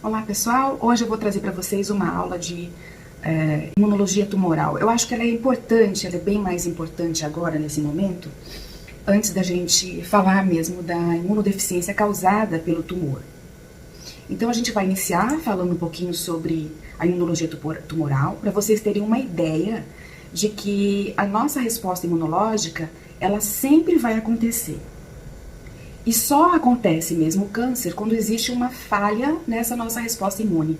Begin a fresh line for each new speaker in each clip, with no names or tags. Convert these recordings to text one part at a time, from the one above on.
Olá pessoal, hoje eu vou trazer para vocês uma aula de imunologia tumoral. Eu acho que ela é importante, ela é bem mais importante agora nesse momento, antes da gente falar mesmo da imunodeficiência causada pelo tumor. Então a gente vai iniciar falando um pouquinho sobre a imunologia tumoral, para vocês terem uma ideia de que a nossa resposta imunológica, ela sempre vai acontecer. E só acontece mesmo o câncer quando existe uma falha nessa nossa resposta imune.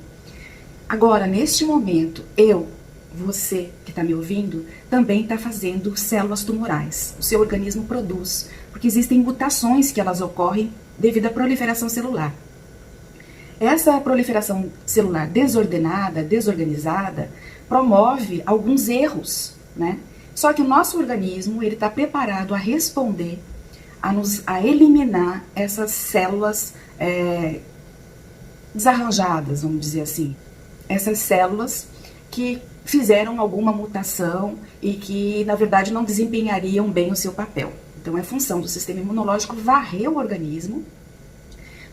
Agora, neste momento, você que está me ouvindo, também está fazendo células tumorais. O seu organismo produz, porque existem mutações que elas ocorrem devido à proliferação celular. Essa proliferação celular desordenada, desorganizada, promove alguns erros, né? Só que o nosso organismo, ele está preparado a responder, a eliminar essas células desarranjadas, vamos dizer assim. Essas células que fizeram alguma mutação e que, na verdade, não desempenhariam bem o seu papel. Então, é função do sistema imunológico varrer o organismo,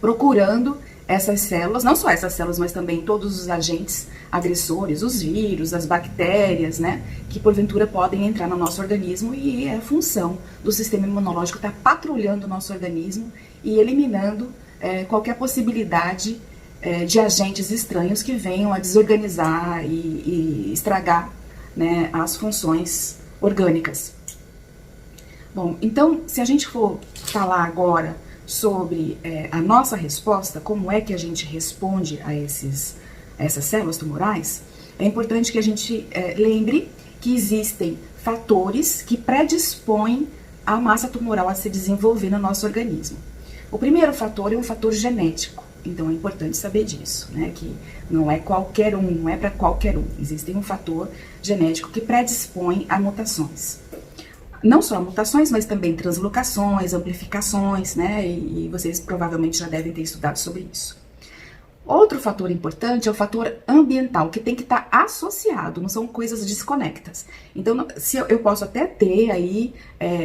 procurando essas células, não só essas células, mas também todos os agentes agressores, os vírus, as bactérias, né, que porventura podem entrar no nosso organismo, e é a função do sistema imunológico estar patrulhando o nosso organismo e eliminando qualquer possibilidade de agentes estranhos que venham a desorganizar e estragar, né, as funções orgânicas. Bom, então, se a gente for falar agora sobre a nossa resposta, como é que a gente responde a essas células tumorais, é importante que a gente lembre que existem fatores que predispõem a massa tumoral a se desenvolver no nosso organismo. O primeiro fator é um fator genético, então é importante saber disso, né? Que não é qualquer um, não é para qualquer um. Existe um fator genético que predispõe a mutações. Não só mutações, mas também translocações, amplificações, né? E vocês provavelmente já devem ter estudado sobre isso. Outro fator importante é o fator ambiental, que tem que estar associado, não são coisas desconectas. Então, se eu posso até ter aí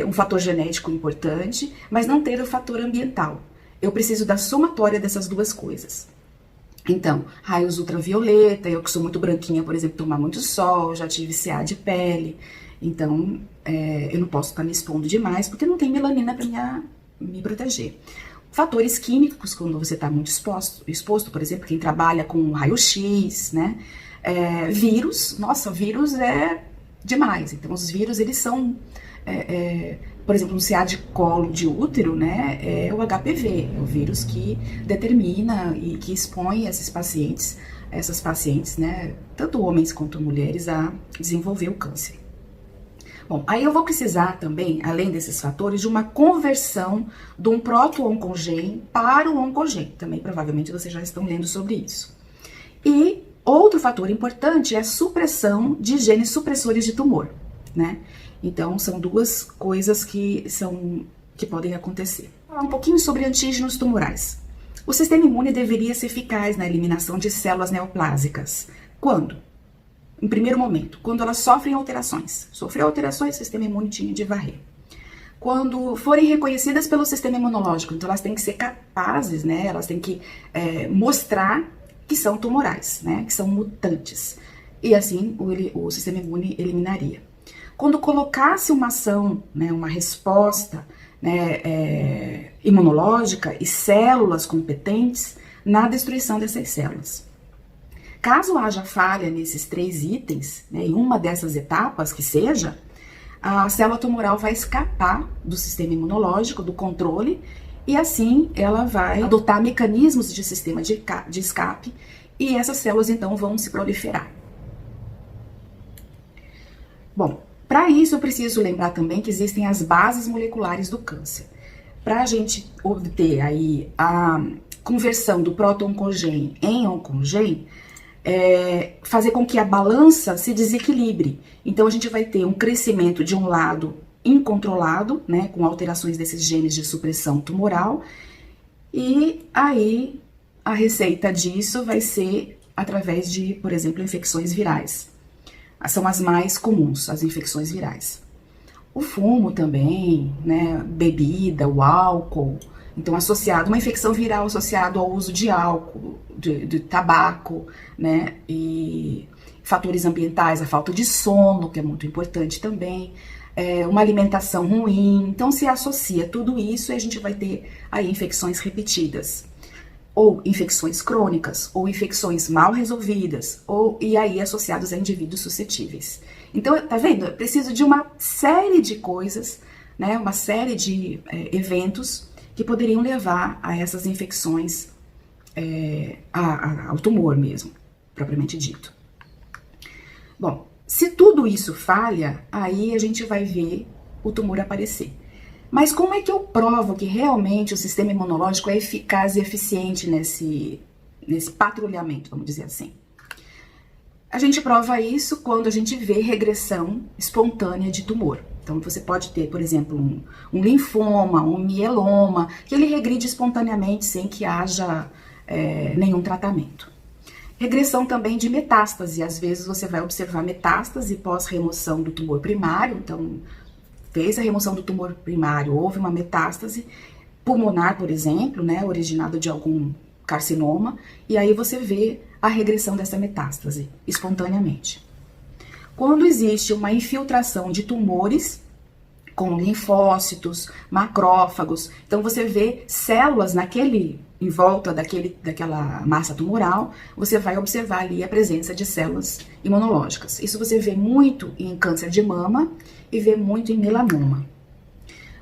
um fator genético importante, mas não ter o fator ambiental. Eu preciso da somatória dessas duas coisas. Então, raios ultravioleta, eu que sou muito branquinha, por exemplo, tomar muito sol, já tive CA de pele. Então, eu não posso estar me expondo demais, porque não tem melanina para me proteger. Fatores químicos, quando você está muito exposto, por exemplo, quem trabalha com raio-x, né? Vírus, nossa, vírus é demais. Então, os vírus, eles são, por exemplo, um CA de colo de útero, né? É o HPV, é o vírus que determina e que expõe essas pacientes, né? Tanto homens quanto mulheres, a desenvolver o câncer. Bom, aí eu vou precisar também, além desses fatores, de uma conversão de um proto-oncogen para o oncogen. Também provavelmente vocês já estão lendo sobre isso. E outro fator importante é a supressão de genes supressores de tumor, né? Então, são duas coisas que podem acontecer. Vou falar um pouquinho sobre antígenos tumorais. O sistema imune deveria ser eficaz na eliminação de células neoplásicas. Quando? Em primeiro momento, quando elas sofrem alterações. Sofreu alterações, o sistema imune tinha de varrer. Quando forem reconhecidas pelo sistema imunológico, então elas têm que ser capazes, né? Elas têm que mostrar que são tumorais, né? Que são mutantes. E assim o sistema imune eliminaria. Quando colocasse uma ação, né, uma resposta, né, imunológica e células competentes na destruição dessas células. Caso haja falha nesses 3 itens, né, em uma dessas etapas que seja, a célula tumoral vai escapar do sistema imunológico, do controle, e assim ela vai adotar mecanismos de sistema de escape, e essas células então vão se proliferar. Bom, para isso eu preciso lembrar também que existem as bases moleculares do câncer. Para a gente obter aí a conversão do proto-oncogen em oncogen, fazer com que a balança se desequilibre. Então, a gente vai ter um crescimento de um lado incontrolado, né, com alterações desses genes de supressão tumoral, e aí a receita disso vai ser através de, por exemplo, infecções virais. São as mais comuns, as infecções virais. O fumo também, né, bebida, o álcool, Então, uma infecção viral associada ao uso de álcool, de tabaco, né? E fatores ambientais, a falta de sono, que é muito importante também, uma alimentação ruim. Então, se associa tudo isso e a gente vai ter aí infecções repetidas, ou infecções crônicas, ou infecções mal resolvidas, e aí associados a indivíduos suscetíveis. Então, tá vendo? Eu preciso de uma série de coisas, né? Uma série de eventos que poderiam levar a essas infecções, ao tumor mesmo, propriamente dito. Bom, se tudo isso falha, aí a gente vai ver o tumor aparecer. Mas como é que eu provo que realmente o sistema imunológico é eficaz e eficiente nesse patrulhamento, vamos dizer assim? A gente prova isso quando a gente vê regressão espontânea de tumor. Então, você pode ter, por exemplo, um linfoma, um mieloma, que ele regride espontaneamente sem que haja nenhum tratamento. Regressão também de metástase. Às vezes você vai observar metástase pós-remoção do tumor primário. Então, fez a remoção do tumor primário, houve uma metástase pulmonar, por exemplo, né, originada de algum carcinoma, e aí você vê a regressão dessa metástase espontaneamente. Quando existe uma infiltração de tumores com linfócitos, macrófagos, então você vê células em volta daquela massa tumoral, você vai observar ali a presença de células imunológicas. Isso você vê muito em câncer de mama e vê muito em melanoma.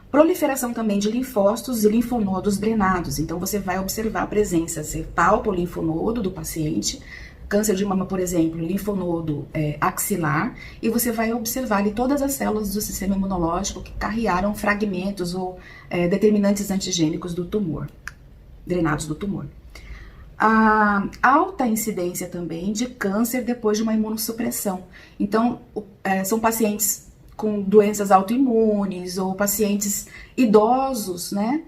Proliferação também de linfócitos e linfonodos drenados. Então você vai observar a presença, você palpa o linfonodo do paciente, câncer de mama, por exemplo, linfonodo axilar, e você vai observar ali todas as células do sistema imunológico que carrearam fragmentos ou determinantes antigênicos do tumor, drenados do tumor. A alta incidência também de câncer depois de uma imunossupressão. Então, são pacientes com doenças autoimunes ou pacientes idosos, né,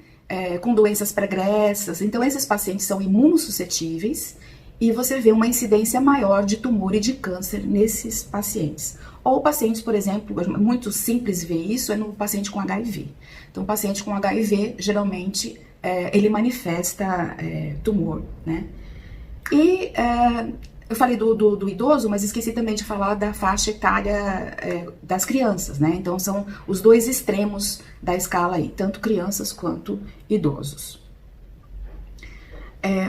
com doenças pregressas. Então, esses pacientes são imunossuscetíveis e você vê uma incidência maior de tumor e de câncer nesses pacientes. Ou pacientes, por exemplo, muito simples ver isso, é no paciente com HIV. Então, o paciente com HIV, geralmente, ele manifesta tumor, né? E eu falei do idoso, mas esqueci também de falar da faixa etária das crianças, né? Então, são os dois extremos da escala aí, tanto crianças quanto idosos.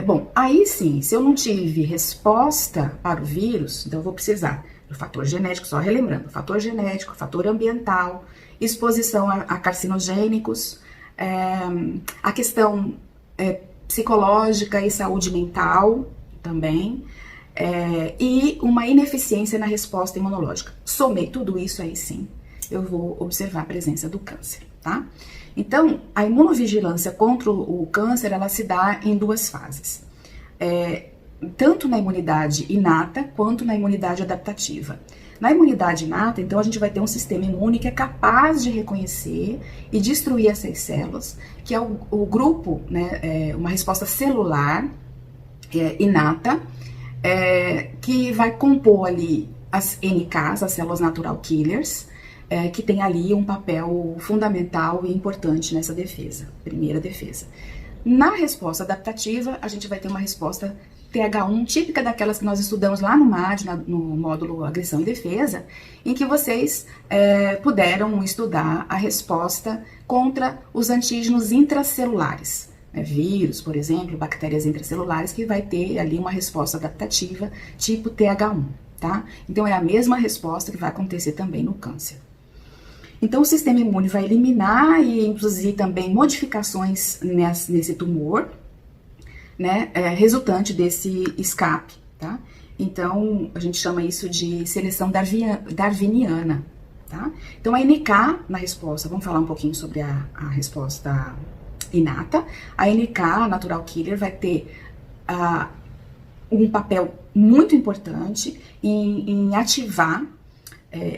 Bom, aí sim, se eu não tive resposta para o vírus, então eu vou precisar do fator genético, só relembrando, fator genético, fator ambiental, exposição a carcinogênicos, a questão psicológica e saúde mental também, e uma ineficiência na resposta imunológica. Somei tudo isso aí sim, eu vou observar a presença do câncer, tá? Então, a imunovigilância contra o câncer, ela se dá em duas fases. Tanto na imunidade inata, quanto na imunidade adaptativa. Na imunidade inata, então, a gente vai ter um sistema imune que é capaz de reconhecer e destruir essas células, que é o grupo, né, uma resposta celular inata, que vai compor ali as NKs, as células natural killers, que tem ali um papel fundamental e importante nessa defesa, primeira defesa. Na resposta adaptativa, a gente vai ter uma resposta TH1, típica daquelas que nós estudamos lá no MAD, no módulo Agressão e Defesa, em que vocês puderam estudar a resposta contra os antígenos intracelulares. Vírus, por exemplo, bactérias intracelulares, que vai ter ali uma resposta adaptativa tipo TH1, tá? Então, é a mesma resposta que vai acontecer também no câncer. Então, o sistema imune vai eliminar e induzir também modificações nesse tumor, né, resultante desse escape, tá? Então, a gente chama isso de seleção darwiniana, tá? Então, a NK na resposta, vamos falar um pouquinho sobre a resposta inata. A NK, a natural killer, vai ter um papel muito importante em ativar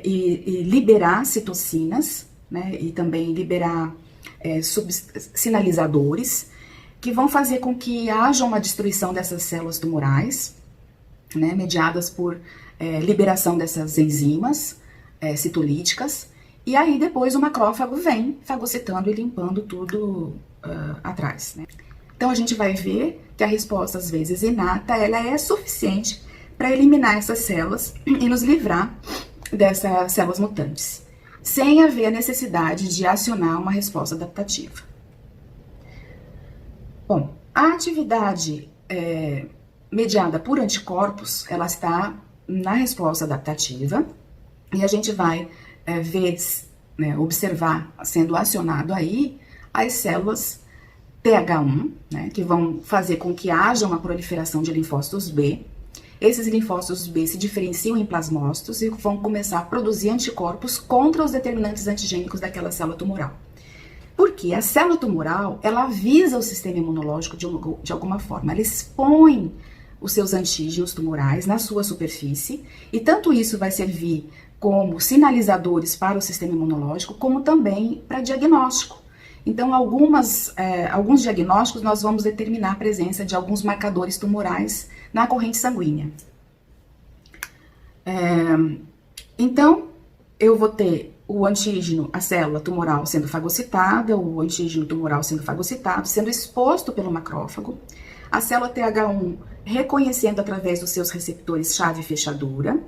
e liberar citocinas, né, e também liberar sinalizadores que vão fazer com que haja uma destruição dessas células tumorais, né, mediadas por liberação dessas enzimas citolíticas, E aí depois o macrófago vem fagocitando e limpando tudo atrás, né? Então a gente vai ver que a resposta, às vezes inata, ela é suficiente para eliminar essas células e nos livrar dessas células mutantes, sem haver a necessidade de acionar uma resposta adaptativa. Bom, a atividade mediada por anticorpos, ela está na resposta adaptativa e a gente vai ver, né, observar sendo acionado aí as células TH1, né, que vão fazer com que haja uma proliferação de linfócitos B. Esses linfócitos B se diferenciam em plasmócitos e vão começar a produzir anticorpos contra os determinantes antigênicos daquela célula tumoral. Porque a célula tumoral, ela avisa o sistema imunológico de alguma forma, ela expõe os seus antígenos tumorais na sua superfície, e tanto isso vai servir como sinalizadores para o sistema imunológico, como também para diagnóstico. Então, alguns diagnósticos nós vamos determinar a presença de alguns marcadores tumorais na corrente sanguínea. Então, eu vou ter o antígeno, a célula tumoral sendo fagocitada, o antígeno tumoral sendo fagocitado, sendo exposto pelo macrófago, a célula TH1 reconhecendo através dos seus receptores chave e fechadura.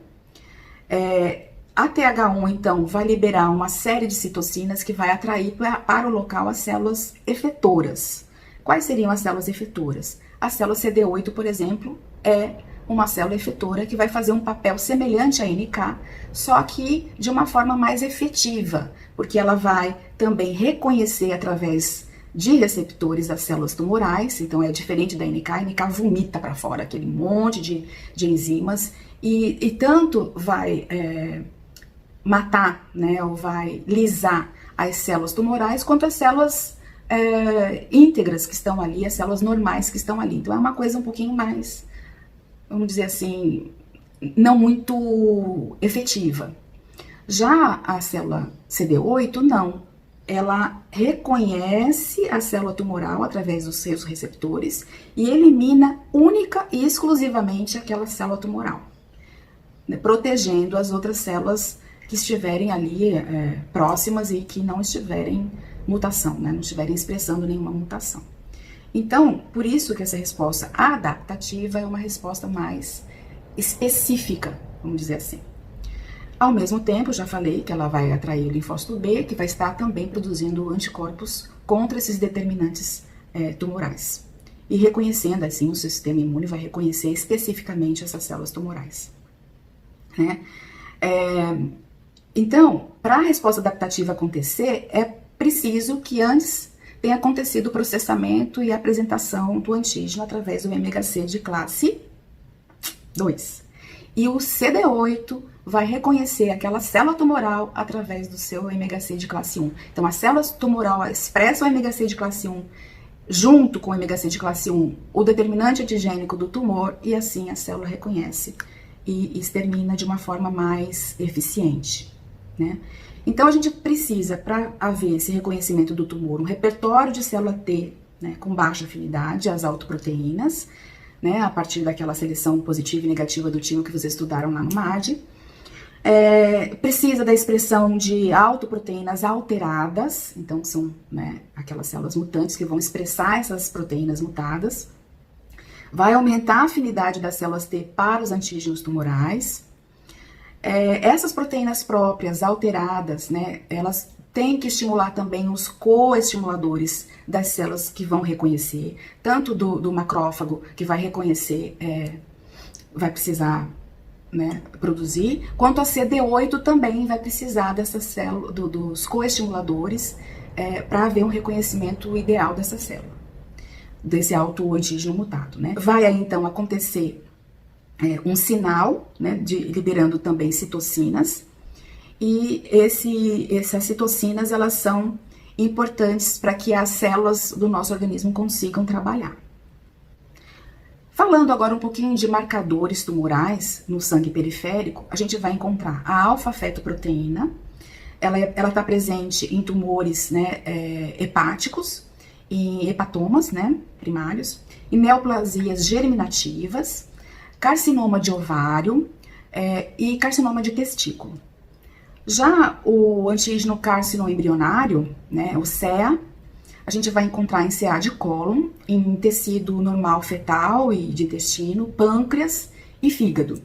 A TH1, então, vai liberar uma série de citocinas que vai atrair para o local as células efetoras. Quais seriam as células efetoras? A célula CD8, por exemplo, é uma célula efetora que vai fazer um papel semelhante à NK, só que de uma forma mais efetiva, porque ela vai também reconhecer através de receptores das células tumorais, então é diferente da NK, a NK vomita para fora aquele monte de enzimas e tanto vai matar, né, ou vai lisar as células tumorais, quanto as células íntegras que estão ali, as células normais que estão ali. Então é uma coisa um pouquinho mais, vamos dizer assim, não muito efetiva. Já a célula CD8, não. Ela reconhece a célula tumoral através dos seus receptores e elimina única e exclusivamente aquela célula tumoral, né, protegendo as outras células que estiverem ali próximas e que não estiverem mutação, né, não estiverem expressando nenhuma mutação. Então, por isso que essa resposta adaptativa é uma resposta mais específica, vamos dizer assim. Ao mesmo tempo, já falei que ela vai atrair o linfócito B, que vai estar também produzindo anticorpos contra esses determinantes tumorais. E reconhecendo, assim, o sistema imune vai reconhecer especificamente essas células tumorais, né? Então, para a resposta adaptativa acontecer, é preciso que antes tenha acontecido o processamento e a apresentação do antígeno através do MHC de classe 2. E o CD8 vai reconhecer aquela célula tumoral através do seu MHC de classe 1. Então, a célula tumoral expressa o MHC de classe 1 junto com o MHC de classe 1, o determinante antigênico do tumor, e assim a célula reconhece e extermina de uma forma mais eficiente, né? Então, a gente precisa, para haver esse reconhecimento do tumor, um repertório de célula T, né, com baixa afinidade às autoproteínas, né, a partir daquela seleção positiva e negativa do timo que vocês estudaram lá no MAD. Precisa da expressão de autoproteínas alteradas, então são, né, aquelas células mutantes que vão expressar essas proteínas mutadas. Vai aumentar a afinidade das células T para os antígenos tumorais. Essas proteínas próprias alteradas, né, elas têm que estimular também os coestimuladores das células que vão reconhecer, tanto do macrófago, que vai reconhecer, vai precisar, né, produzir, quanto a CD8 também vai precisar dessa célula, dos coestimuladores, para haver um reconhecimento ideal dessa célula, desse autoantígeno mutado, né. Vai aí, então, acontecer um sinal, né, liberando também citocinas, e essas citocinas, elas são importantes para que as células do nosso organismo consigam trabalhar. Falando agora um pouquinho de marcadores tumorais no sangue periférico, a gente vai encontrar a alfa-fetoproteína. Ela está presente em tumores, né, hepáticos, em hepatomas, né, primários, em neoplasias germinativas, carcinoma de ovário e carcinoma de testículo. Já o antígeno carcinoembrionário, né, o CEA, a gente vai encontrar em CA de cólon, em tecido normal fetal e de intestino, pâncreas e fígado.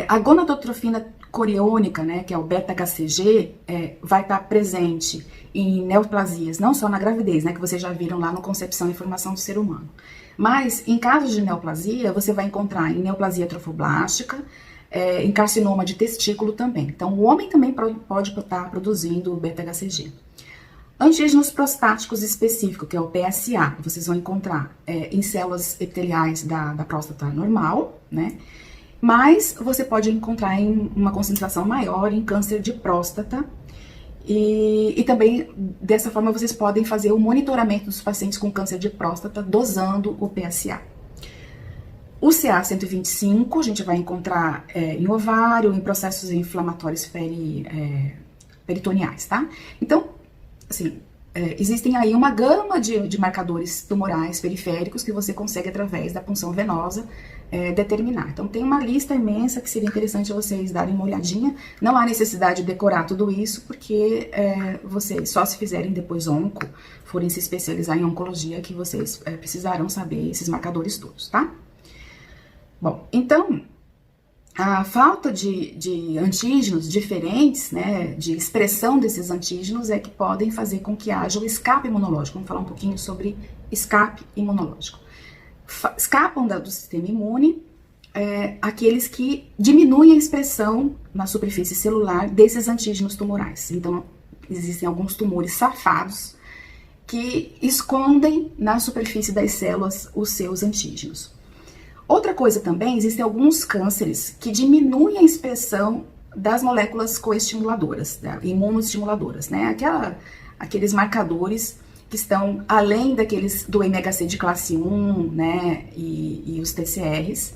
A gonadotrofina coriônica, né, que é o beta-HCG, vai estar presente em neoplasias, não só na gravidez, né, que vocês já viram lá no Concepção e Formação do Ser Humano. Mas, em casos de neoplasia, você vai encontrar em neoplasia trofoblástica, em carcinoma de testículo também. Então, o homem também pode estar produzindo o beta-HCG. Antígenos prostáticos específicos, que é o PSA, vocês vão encontrar em células epiteliais da próstata normal, né? Mas você pode encontrar em uma concentração maior em câncer de próstata. E também, dessa forma, vocês podem fazer o monitoramento dos pacientes com câncer de próstata dosando o PSA. O CA125 a gente vai encontrar em ovário, em processos inflamatórios peritoneais, tá? Então, assim, existem aí uma gama de marcadores tumorais periféricos que você consegue, através da punção venosa, determinar. Então, tem uma lista imensa que seria interessante vocês darem uma olhadinha. Não há necessidade de decorar tudo isso, porque vocês só se fizerem depois onco, forem se especializar em oncologia, que vocês precisarão saber esses marcadores todos, tá? Bom, então, a falta de antígenos diferentes, né, de expressão desses antígenos, é que podem fazer com que haja o escape imunológico. Vamos falar um pouquinho sobre escape imunológico. Escapam do sistema imune aqueles que diminuem a expressão na superfície celular desses antígenos tumorais. Então, existem alguns tumores safados que escondem na superfície das células os seus antígenos. Outra coisa também, existem alguns cânceres que diminuem a expressão das moléculas coestimuladoras, imunoestimuladoras, né? Aqueles marcadores que estão além daqueles do MHC de classe 1, né? E os TCRs,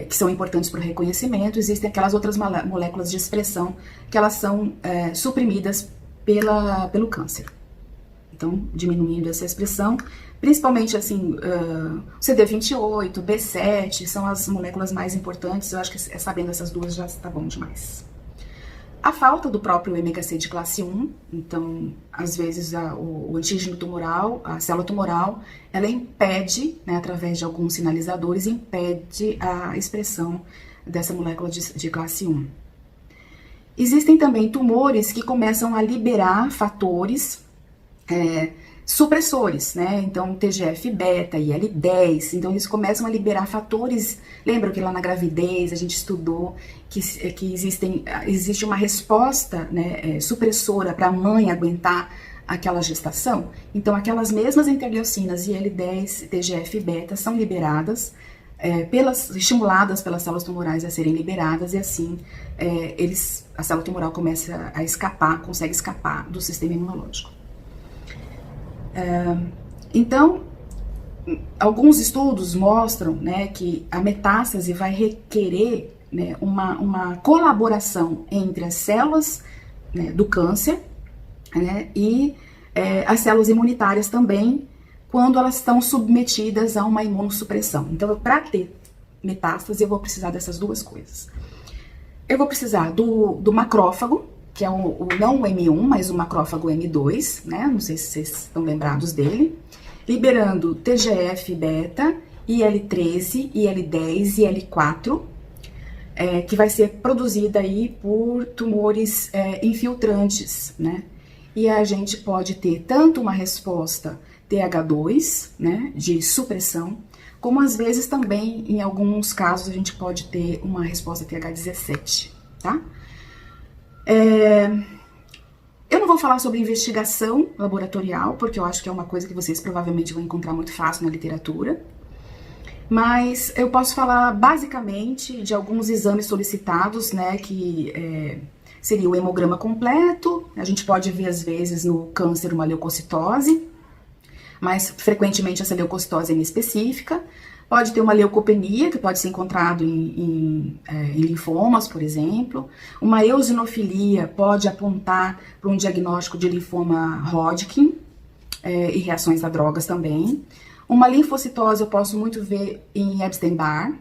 que são importantes para o reconhecimento. Existem aquelas outras moléculas de expressão que elas são suprimidas pelo câncer. Então, diminuindo essa expressão, principalmente assim, CD28, B7, são as moléculas mais importantes. Eu acho que sabendo essas duas já está bom demais. A falta do próprio MHC de classe 1, então, às vezes o antígeno tumoral, a célula tumoral, ela impede, né, através de alguns sinalizadores, impede a expressão dessa molécula de classe 1. Existem também tumores que começam a liberar fatores supressores, né? Então, TGF-beta, IL-10, então eles começam a liberar fatores. Lembram que lá na gravidez a gente estudou que existe uma resposta, né, supressora para a mãe aguentar aquela gestação? Então, aquelas mesmas interleucinas IL-10 e TGF-beta são liberadas, estimuladas pelas células tumorais a serem liberadas, e assim a célula tumoral começa a escapar, consegue escapar do sistema imunológico. Então, alguns estudos mostram, né, que a metástase vai requerer, né, uma colaboração entre as células, né, do câncer, né, e as células imunitárias também, quando elas estão submetidas a uma imunossupressão. Então, para ter metástase, eu vou precisar dessas duas coisas. Eu vou precisar do macrófago, que é não o M1, mas o macrófago M2, né? Não sei se vocês estão lembrados dele, liberando TGF-beta, IL-13, IL-10 e IL-4, que vai ser produzida aí por tumores infiltrantes, né? E a gente pode ter tanto uma resposta TH2, né, de supressão, como às vezes também, em alguns casos, a gente pode ter uma resposta TH17, tá? Eu não vou falar sobre investigação laboratorial, porque eu acho que é uma coisa que vocês provavelmente vão encontrar muito fácil na literatura, mas eu posso falar basicamente de alguns exames solicitados, né, que seria o hemograma completo. A gente pode ver às vezes no câncer uma leucocitose, mas frequentemente essa leucocitose é inespecífica. Pode ter uma leucopenia, que pode ser encontrado em linfomas, por exemplo. Uma eosinofilia pode apontar para um diagnóstico de linfoma Hodgkin e reações a drogas também. Uma linfocitose eu posso muito ver em Epstein-Barr.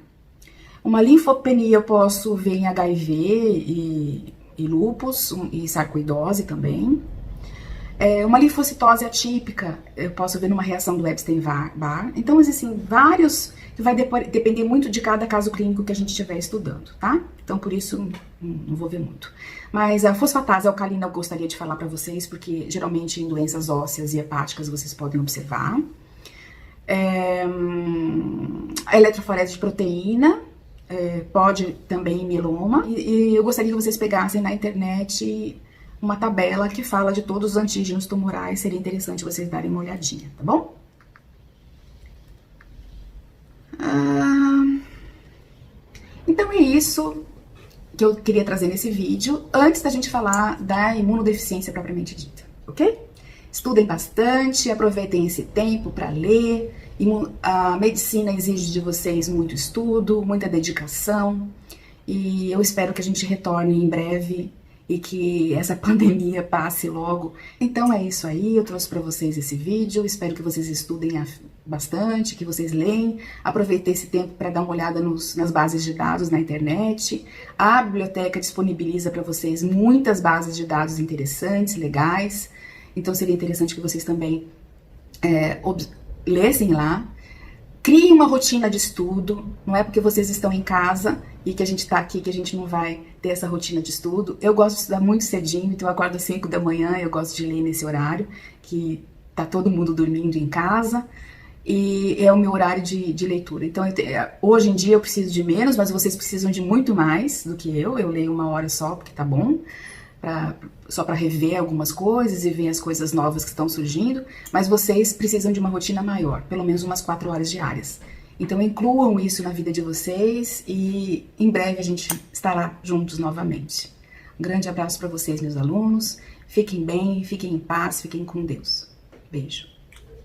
Uma linfopenia eu posso ver em HIV e lúpus e sarcoidose também. Uma linfocitose atípica, eu posso ver numa reação do Epstein-Barr. Então, existem vários, que vai depender muito de cada caso clínico que a gente estiver estudando, tá? Então, por isso, não vou ver muito. Mas a fosfatase alcalina eu gostaria de falar para vocês, porque geralmente em doenças ósseas e hepáticas vocês podem observar. A eletroforese de proteína, pode também em mieloma. E eu gostaria que vocês pegassem na internet uma tabela que fala de todos os antígenos tumorais, seria interessante vocês darem uma olhadinha, tá bom? Então é isso que eu queria trazer nesse vídeo, antes da gente falar da imunodeficiência propriamente dita, ok? Estudem bastante, aproveitem esse tempo para ler. A medicina exige de vocês muito estudo, muita dedicação, e eu espero que a gente retorne em breve e que essa pandemia passe logo. Então é isso aí, eu trouxe para vocês esse vídeo, espero que vocês estudem bastante, que vocês leem, aproveitem esse tempo para dar uma olhada nas bases de dados na internet. A biblioteca disponibiliza para vocês muitas bases de dados interessantes, legais, então seria interessante que vocês também lessem lá. Criem uma rotina de estudo, não é porque vocês estão em casa e que a gente está aqui que a gente não vai ter essa rotina de estudo. Eu gosto de estudar muito cedinho, então eu acordo às 5 da manhã, eu gosto de ler nesse horário, que tá todo mundo dormindo em casa, e é o meu horário de leitura. Então, hoje em dia eu preciso de menos, mas vocês precisam de muito mais do que eu leio 1 hora só, porque tá bom, só para rever algumas coisas e ver as coisas novas que estão surgindo, mas vocês precisam de uma rotina maior, pelo menos umas 4 horas diárias. Então incluam isso na vida de vocês e em breve a gente estará juntos novamente. Um grande abraço para vocês, meus alunos. Fiquem bem, fiquem em paz, fiquem com Deus. Beijo.